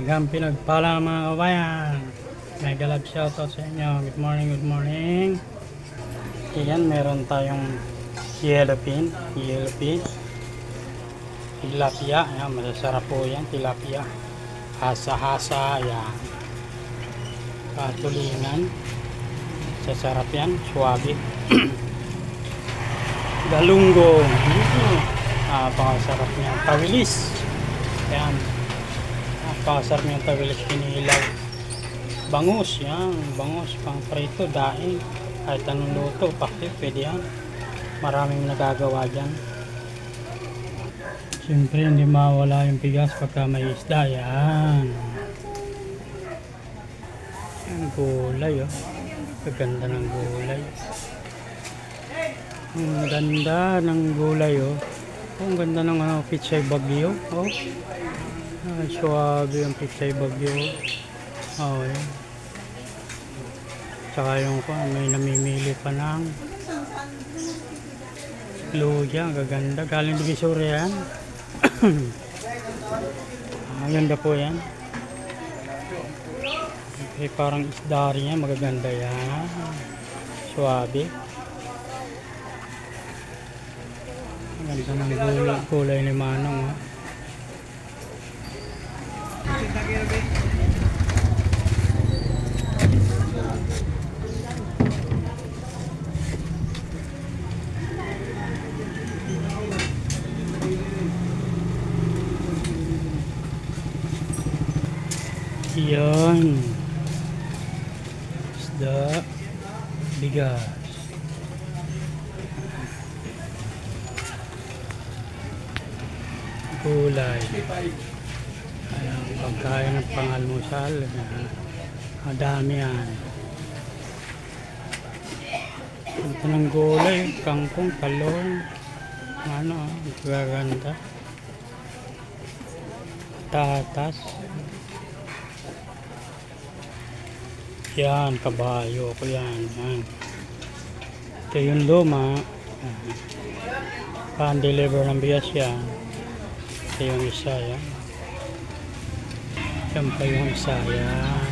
Hanggang pinagpala mga kabayan. Mega love shoutout sa inyo. Good morning, good morning. Ayan, meron tayong yellowfin. Tilapia. Ayan, masasarap po yan. Tilapia. Hasa-hasa. Ayan. Katulingan. Sasarap yan. Suwabe. Galunggong. Napakasarap niya. Tawilis. Ayan. Napakasarap niya tawilis. Pinilaw. Bangus. Yan. Bangus. Pang prito. Daing. Kahit anong luto. Pakit. Pwede yan. Maraming nagagawa dyan. Siyempre hindi mawala yung bigas pagka may isda. Yan. Yan. Gulay. Oh. Ganda ng gulay. Ang ganda ng gulay. Oh. Ang ganda ng pichay bagyo. Oh. Ay, suwabe yung pichay bagyo. Oh, yan. Tsaka yung may namimili pa ng luya. Gaganda. Galing Divisoria yan. Ang ganda po yan. Okay, parang isda rin yan. Magaganda yan. Suwabe. Ang ganda ng gulay ni Manong. Yan. Isda. Bigas. Gulay. Ayan, pagkain ng pangalmusal. Madami yan. Ito ng gulay. Kangkong, talong. Ano, gaganda. Tatas. Yan, kabayo ko yan. Yan. Ito yung luma. Pan-deliver ng bigas yan. Ito yung isa yan. Yan pa yung isa yan.